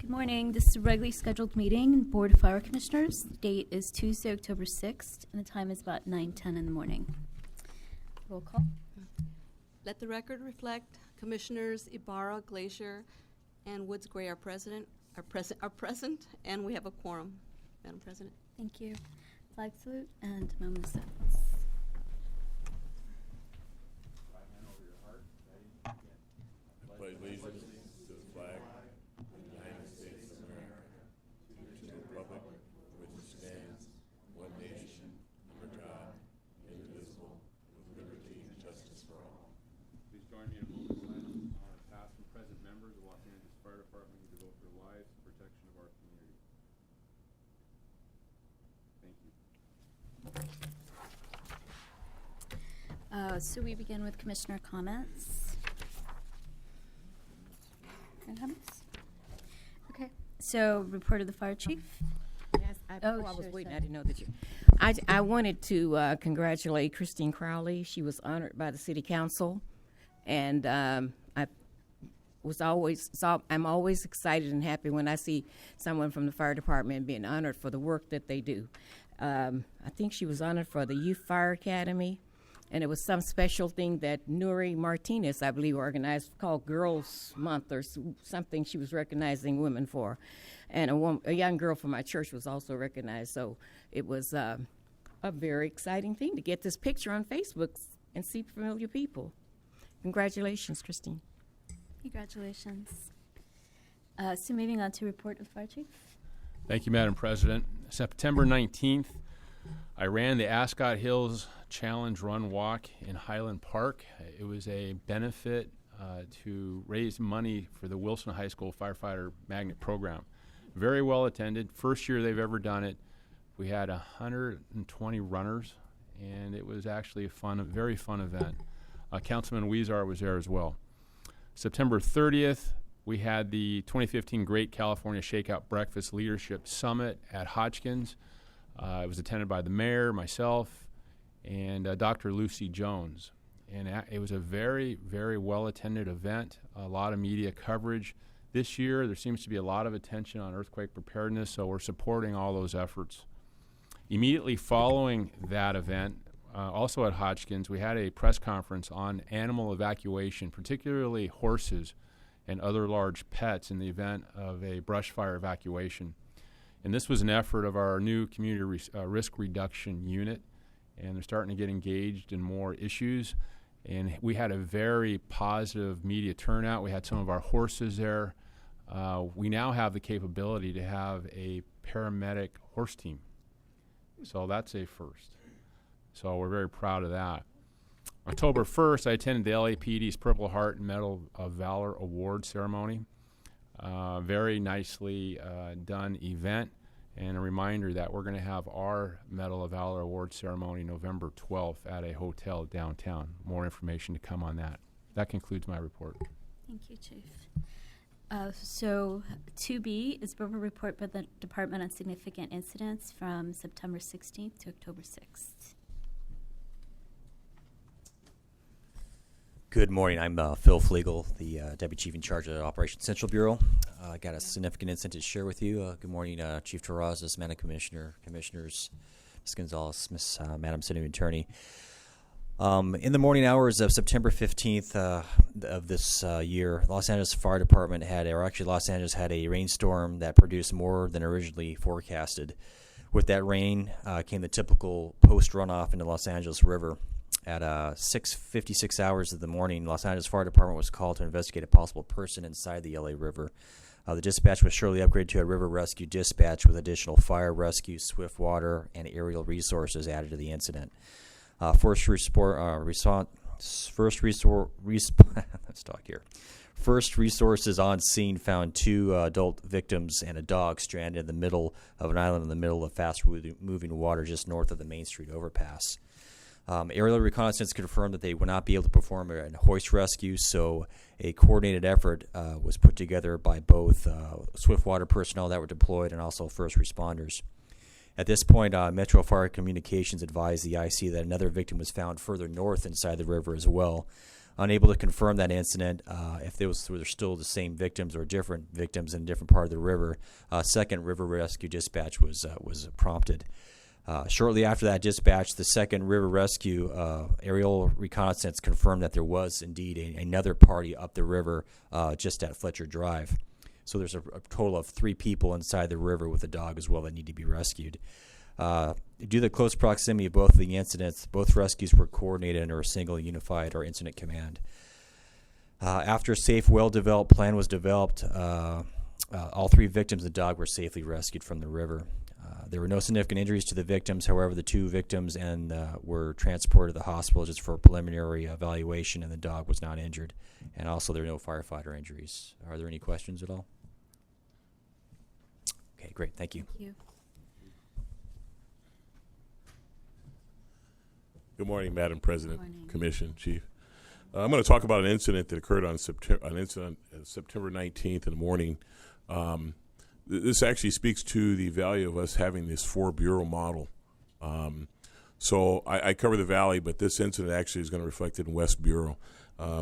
Good morning. This is a regularly scheduled meeting, Board of Fire Commissioners. The date is Tuesday, October 6th, and the time is about 9:10 in the morning. Roll call. Let the record reflect Commissioners Ibarra, Glacier, and Woods Gray are present, and we have a quorum, Madam President. Thank you. Flag salute and moment of silence. I pledge allegiance to the flag of the United States of America, to the republic for which it stands, one nation, under God, indivisible, with liberty and justice for all. Please join me in a moment of silence to honor past and present members of Los Angeles Fire Department who devote their lives to protection of our community. Thank you. So we begin with Commissioner comments. Any comments? Okay. So report of the fire chief. Yes, I Oh, was sure, waiting. sorry. I didn't know that you. I wanted to congratulate Christine Crowley. She was honored by the City Council, and I'm always excited and happy when I see someone from the fire department being honored for the work that they do. I think she was honored for the Youth Fire Academy, and it was some special thing that Nuri Martinez, I believe, organized called Girls Month or something she was recognizing women for. And a young girl from my church was also recognized. So it was a very exciting thing to get this picture on Facebook and see familiar people. Congratulations, Christine. Congratulations. So moving on to report of the fire chief. Thank you, Madam President. September 19th, I ran the Ascot Hills Challenge Run Walk in Highland Park. It was a benefit to raise money for the Wilson High School Firefighter Magnet Program. Very well attended. First year they've ever done it. We had 120 runners, and it was actually a very fun event. Councilman Weezar was there as well. September 30th, we had the 2015 Great California Shakeout Breakfast Leadership Summit at Hodgkins. It was attended by the mayor, myself, and Dr. Lucy Jones. And it was a very, very well-attended event, a lot of media coverage. This year, there seems to be a lot of attention on earthquake preparedness, so we're supporting all those efforts. Immediately following that event, also at Hodgkins, we had a press conference on animal evacuation, particularly horses and other large pets in the event of a brush fire evacuation. And this was an effort of our new community risk reduction unit, and they're starting to get engaged in more issues. And we had a very positive media turnout. We had some of our horses there. We now have the capability to have a paramedic horse team. So that's a first. So we're very proud of that. October 1st, I attended the LAPD's Purple Heart Medal of Valor Award ceremony. Very nicely done event, and a reminder that we're going to have our Medal of Valor Award ceremony November 12th at a hotel downtown. More information to come on that. That concludes my report. Thank you, Chief. So 2B is verbal report by the Department on significant incidents from September 16th to October 6th. Good morning. I'm Phil Flegel, the Deputy Chief in charge of the Operations Central Bureau. I got a significant incident to share with you. Good morning, Chief Terrazas, Madam Commissioner, Commissioners, Ms. Gonzalez, Madam City Attorney. In the morning hours of September 15th of this year, Los Angeles Fire Department Los Angeles had a rainstorm that produced more than originally forecasted. With that rain came the typical post-runoff into Los Angeles River. At 6:56 hours of the morning, Los Angeles Fire Department was called to investigate a possible person inside the LA River. The dispatch was shortly upgraded to a river rescue dispatch with additional fire rescue, swift water, and aerial resources added to the incident. First resources on scene found two adult victims and a dog stranded in the middle of an island in the middle of fast-moving water just north of the Main Street overpass. Aerial reconnaissance confirmed that they would not be able to perform a hoist rescue, so a coordinated effort was put together by both Swiftwater personnel that were deployed and also first responders. At this point, Metro Fire Communications advised the IC that another victim was found further north inside the river as well. unable to confirm that incident. If there were still the same victims or different victims in a different part of the river, second river rescue dispatch was prompted. Shortly after that dispatch, the second river rescue aerial reconnaissance confirmed that there was indeed another party up the river just at Fletcher Drive. So there's a total of 3 people inside the river with a dog as well that need to be rescued. Due to the close proximity of both of the incidents, both rescues were coordinated under a single unified or incident command. After a safe, well-developed plan was developed, all 3 victims of the dog were safely rescued from the river. There were no significant injuries to the victims. However, the 2 victims were transported to the hospital just for a preliminary evaluation, and the dog was not injured. And also, there are no firefighter injuries. Are there any questions at all? Okay, great. Thank you. Thank you. Good morning, Madam President, Good morning. Commission, Chief. I'm going to talk about an incident that occurred on September 19th in the morning. This actually speaks to the value of us having this 4-bureau model. So I cover the Valley, but this incident actually is going to reflect it in West Bureau.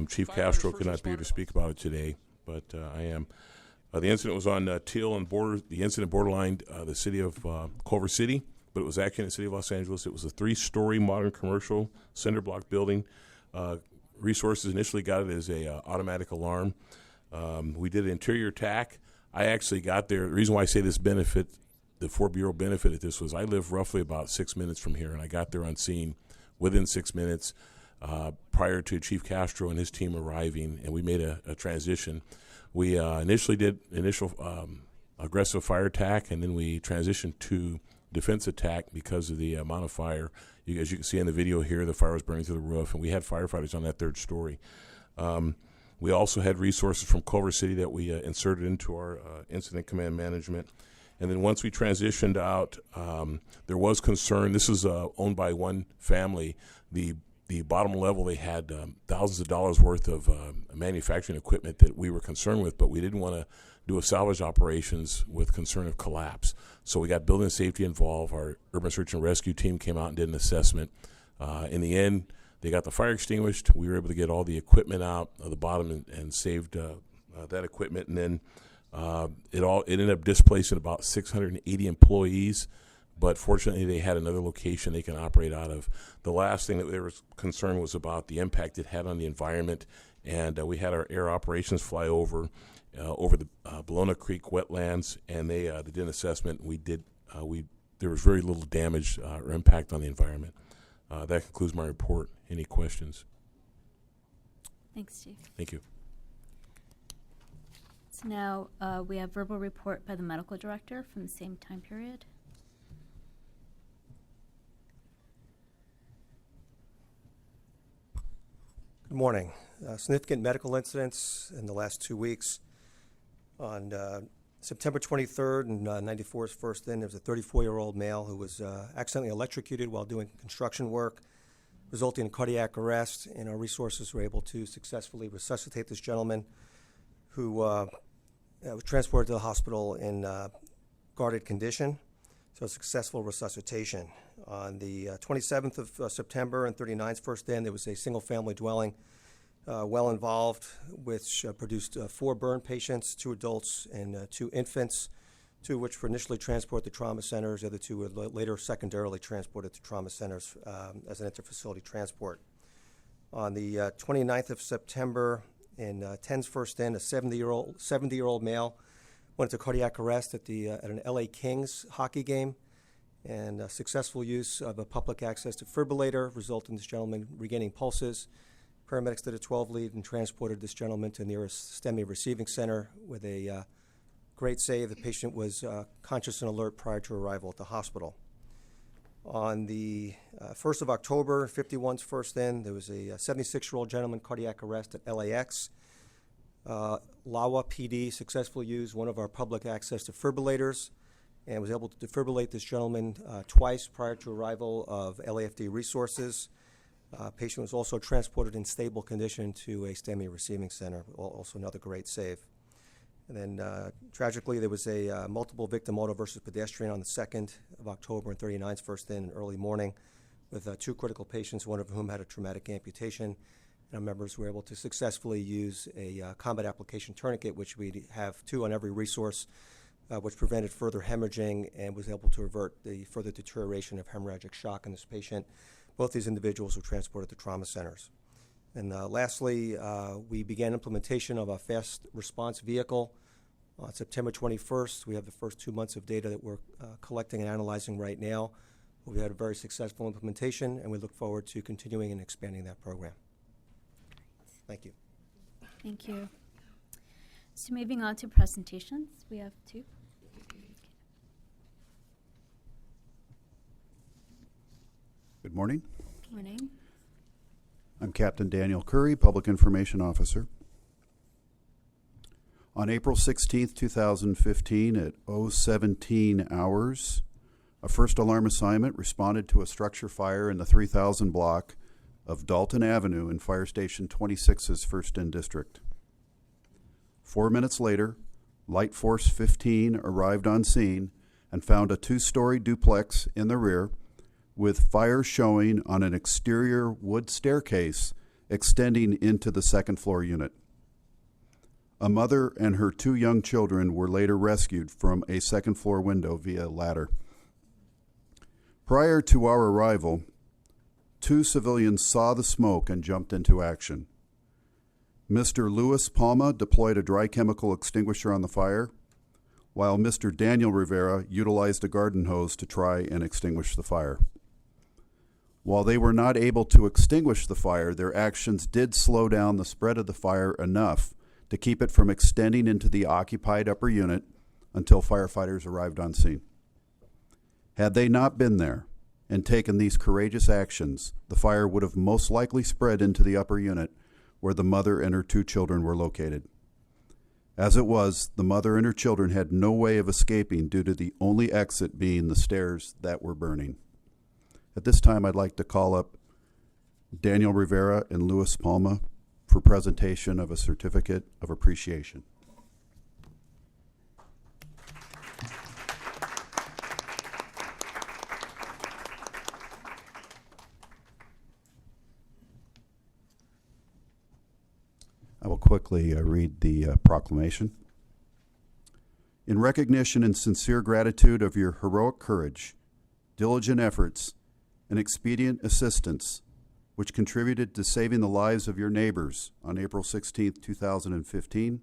Chief Castro could not be here to speak about it today, but I am. The incident was on Teal and the incident borderlined the city of Culver City, but it was actually in the city of Los Angeles. It was a 3-story modern commercial cinder block building. Resources initially got it as a automatic alarm. We did an interior attack. I actually got there. The reason why I say this benefit, the 4-bureau benefited this, was I live roughly about 6 minutes from here, and I got there on scene within 6 minutes prior to Chief Castro and his team arriving, and we made a transition. We initially did aggressive fire attack, and then we transitioned to defense attack because of the amount of fire. As you can see in the video here, the fire was burning through the roof, and we had firefighters on that 3rd story. We also had resources from Culver City that we inserted into our incident command management. And then once we transitioned out, there was concern. This is owned by one family. The bottom level, they had thousands of dollars worth of manufacturing equipment that we were concerned with, but we didn't want to do a salvage operations with concern of collapse. So we got building safety involved. Our urban search and rescue team came out and did an assessment. In the end, they got the fire extinguished. We were able to get all the equipment out of the bottom and saved that equipment. And then it ended up displacing about 680 employees. But fortunately, they had another location they can operate out of. The last thing that they were concerned was about the impact it had on the environment. And we had our air operations fly over the Bologna Creek wetlands, and they did an assessment. There was very little damage or impact on the environment. That concludes my report. Any questions? Thanks, Chief. Thank you. So now we have verbal report by the medical director from the same time period. Good morning. Significant medical incidents in the last 2 weeks. On September 23rd and 94's first in, there was a 34-year-old male who was accidentally electrocuted while doing construction work, resulting in cardiac arrest, and our resources were able to successfully resuscitate this gentleman who was transported to the hospital in guarded condition, so a successful resuscitation. On the 27th of September and 39's first in, there was a single-family dwelling well involved, which produced 4 burn patients, 2 adults and 2 infants, 2 of which were initially transported to trauma centers. The other 2 were later secondarily transported to trauma centers as an interfacility transport. On the 29th of September, in 10's first in, a 70-year-old male went into cardiac arrest at an LA Kings hockey game, and successful use of a public access defibrillator resulted in this gentleman regaining pulses. Paramedics did a 12 lead and transported this gentleman to the nearest STEMI receiving center with a great save. The patient was conscious and alert prior to arrival at the hospital. On the 1st of October, 51's first in, there was a 76-year-old gentleman cardiac arrest at LAX. LAWA PD successfully used one of our public access defibrillators and was able to defibrillate this gentleman twice prior to arrival of LAFD resources. Patient was also transported in stable condition to a STEMI receiving center, also another great save. And then tragically, there was a multiple victim auto versus pedestrian on the 2nd of October and 39's first in early morning with 2 critical patients, one of whom had a traumatic amputation. and our members were able to successfully use a combat application tourniquet, which we have 2 on every resource, which prevented further hemorrhaging and was able to avert the further deterioration of hemorrhagic shock in this patient. Both these individuals were transported to trauma centers. And lastly, we began implementation of a fast response vehicle on September 21st. We have the first 2 months of data that we're collecting and analyzing right now. We had a very successful implementation, and we look forward to continuing and expanding that program. Thank you. Thank you. So moving on to presentations, we have 2. Good morning. Good morning. I'm Captain Daniel Curry, Public Information Officer. On April 16th, 2015, at 017 hours, a first alarm assignment responded to a structure fire in the 3000 block of Dalton Avenue in Fire Station 26's 1st In District. 4 minutes later, Light Force 15 arrived on scene and found a 2-story duplex in the rear with fire showing on an exterior wood staircase extending into the 2nd floor unit. A mother and her 2 young children were later rescued from a 2nd floor window via ladder. Prior to our arrival, 2 civilians saw the smoke and jumped into action. Mr. Louis Palma deployed a dry chemical extinguisher on the fire, while Mr. Daniel Rivera utilized a garden hose to try and extinguish the fire. While they were not able to extinguish the fire, their actions did slow down the spread of the fire enough to keep it from extending into the occupied upper unit until firefighters arrived on scene. Had they not been there and taken these courageous actions, the fire would have most likely spread into the upper unit where the mother and her 2 children were located. As it was, the mother and her children had no way of escaping due to the only exit being the stairs that were burning. At this time, I'd like to call up Daniel Rivera and Louis Palma for presentation of a certificate of appreciation. I will quickly read the proclamation. In recognition and sincere gratitude of your heroic courage, diligent efforts, and expedient assistance, which contributed to saving the lives of your neighbors on April 16, 2015,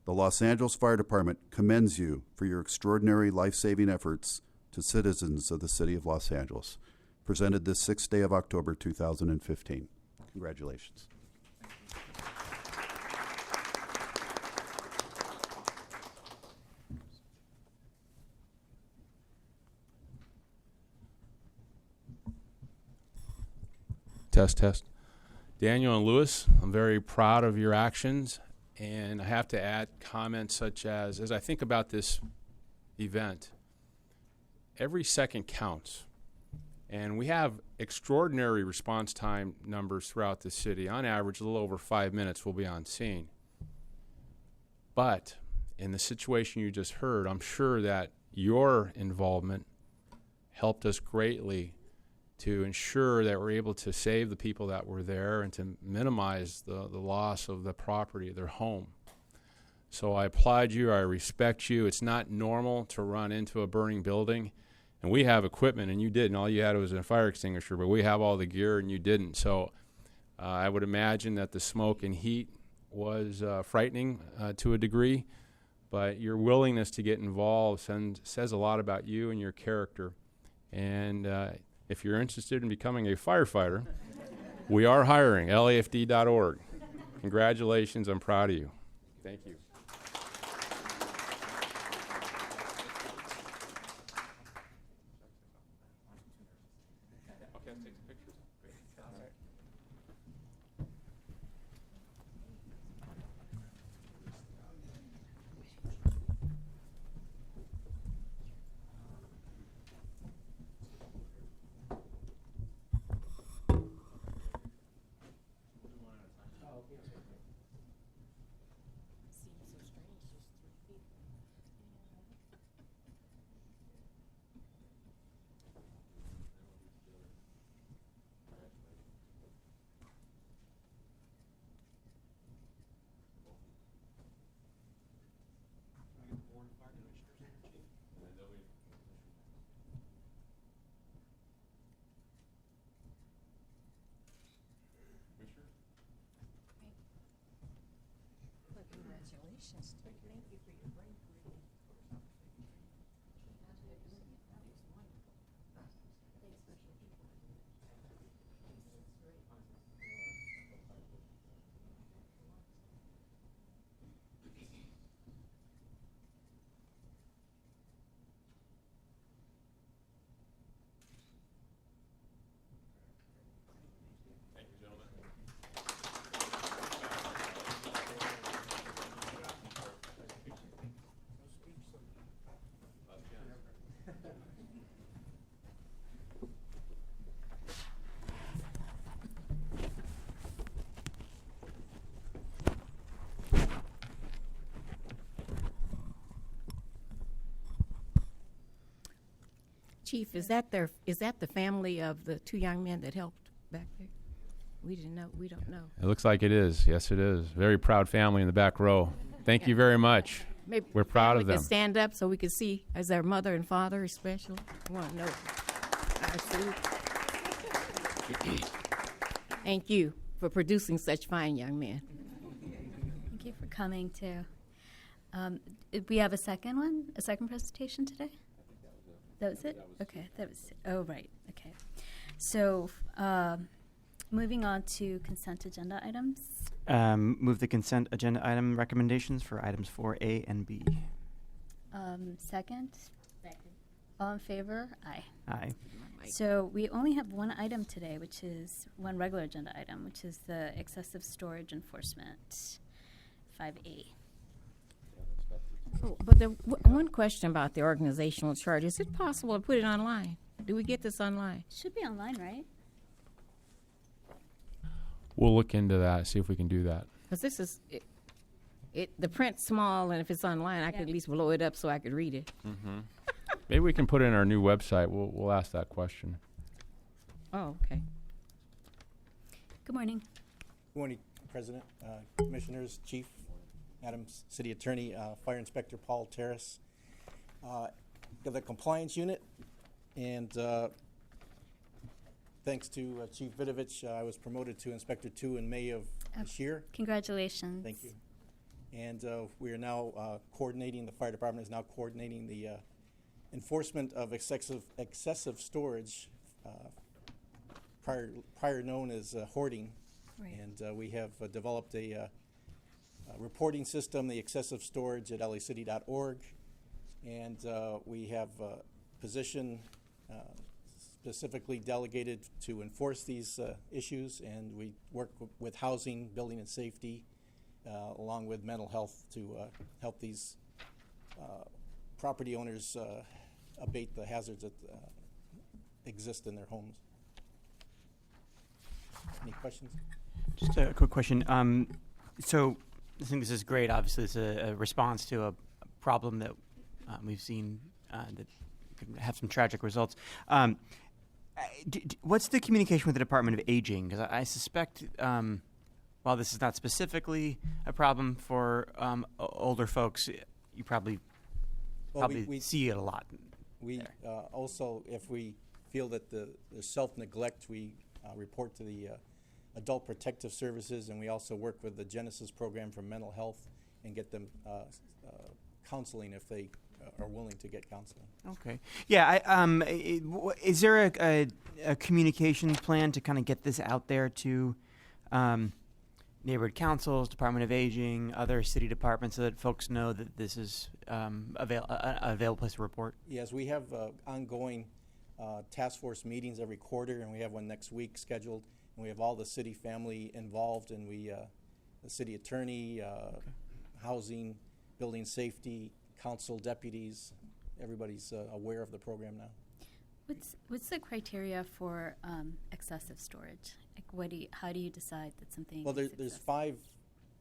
the Los Angeles Fire Department commends you for your extraordinary life-saving efforts to citizens of the City of Los Angeles. Presented this 6th day of October, 2015. Congratulations. Test, test. Daniel and Louis, I'm very proud of your actions, and I have to add comments such as I think about this event, every second counts. And we have extraordinary response time numbers throughout the city. On average, a little over 5 minutes we'll be on scene. But in the situation you just heard, I'm sure that your involvement helped us greatly to ensure that we're able to save the people that were there and to minimize the loss of the property, their home. So I applaud you, I respect you. It's not normal to run into a burning building, and we have equipment, and you didn't. All you had was a fire extinguisher, but we have all the gear, and you didn't. So I would imagine that the smoke and heat was frightening to a degree, but your willingness to get involved says a lot about you and your character. And if you're interested in becoming a firefighter, we are hiring, LAFD.org. Congratulations, I'm proud of you. Thank you. Okay, let's take some pictures. All right. Chief, is that the family of the two young men that helped back there? We didn't know. We don't know. It looks like it is. Yes, it is. Very proud family in the back row. Thank you very much. Maybe We're proud of we them. could stand up so we could see as their mother and father especially. I want to know. I salute. Thank you for producing such fine young men. Thank you for coming too. We have a second presentation today? That was it? Okay, oh, right, okay. So, moving on to consent agenda items. Move the consent agenda item recommendations for items 4A and B. Second? All in favor? Aye. Aye. So we only have one item today, which is one regular agenda item, which is the excessive storage enforcement, 5A. Oh, but one question about the organizational chart: is it possible to put it online? Do we get this online? Should be online, right? We'll look into that, see if we can do that. Because this is the print's small, and if it's online, I could at least blow it up so I could read it. Mm-hmm. Maybe we can put it in our new website. We'll ask that question. Oh, okay. Good morning. Good morning, President, Commissioners, Chief, Madam City Attorney, Fire Inspector Paul Terrace. Of the Compliance Unit, and thanks to Chief Vidovich, I was promoted to Inspector 2 in May of this year. Congratulations. Thank you. And we are now coordinating, the fire department is now coordinating the enforcement of excessive storage, prior known as hoarding. Right. And we have developed a reporting system, the excessive storage at lacity.org. And we have a position specifically delegated to enforce these issues, and we work with housing, building and safety, along with mental health to help these property owners abate the hazards that exist in their homes. Any questions? Just a quick question. So I think this is great. Obviously, it's a response to a problem that we've seen that could have some tragic results. What's the communication with the Department of Aging? Because I suspect, while this is not specifically a problem for older folks, you probably we see it a lot. We also, if we feel that there's self-neglect, we report to the Adult Protective Services, and we also work with the Genesis program for mental health and get them counseling if they are willing to get counseling. Okay. Yeah. Is there a communications plan to kind of get this out there to neighborhood councils, Department of Aging, other city departments, so that folks know that this is available place to report? Yes, we have ongoing task force meetings every quarter, and we have one next week scheduled. And we have all the city family involved, and the city attorney, housing, building safety, council deputies, everybody's aware of the program now. What's the criteria for excessive storage? Like, how do you decide that something? Well, is there's excessive? 5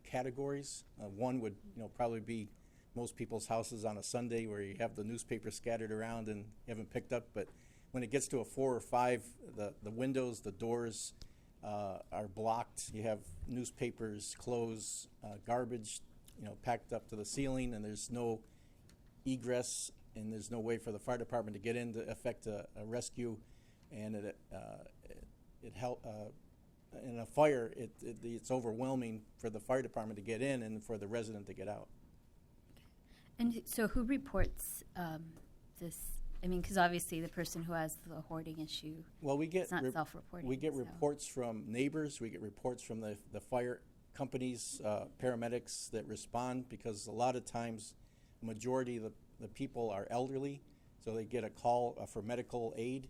categories. One would, probably be most people's houses on a Sunday, where you have the newspaper scattered around and you haven't picked up. But when it gets to a 4 or 5, the windows, the doors are blocked. You have newspapers, clothes, garbage, packed up to the ceiling, and there's no egress, and there's no way for the fire department to get in to effect a rescue. And in a fire, it's overwhelming for the fire department to get in and for the resident to get out. And so who reports this? I mean, because obviously the person who has the hoarding issue, Well, we get it's not self-reporting. we get so. reports from neighbors. We get reports from the fire companies, paramedics that respond, because a lot of times, a majority of the people are elderly, so they get a call for medical aid,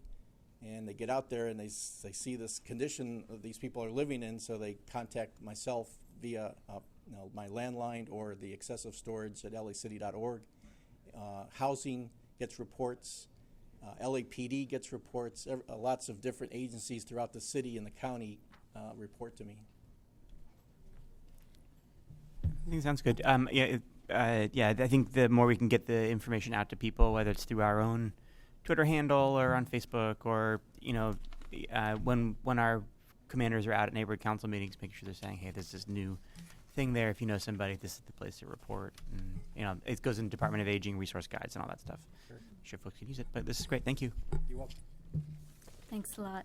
and they get out there and they see this condition that these people are living in, so they contact myself via my landline or the excessive storage at lacity.org. Housing gets reports. LAPD gets reports. Lots of different agencies throughout the city and the county report to me. I think sounds good. Yeah, I think the more we can get the information out to people, whether it's through our own Twitter handle or on Facebook, or when our commanders are out at neighborhood council meetings, make sure they're saying, "Hey, there's this new thing there. If you know somebody, this is the place to report." And it goes in Department of Aging resource guides and all that stuff. Sure. I'm sure folks could use it. But this is great. Thank you. You're welcome. Thanks a lot.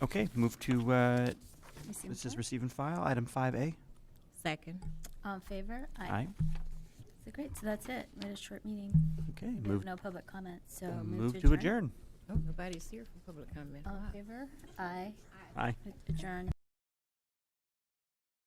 Okay, move to Receive this is file? receive and file item 5A. Second. All in favor? Aye. So great. So that's it. We had a short meeting. Okay, We have move no public comments. So move to adjourn. Oh, nobody's here for public comment. All in favor? Aye. Aye. Adjourn.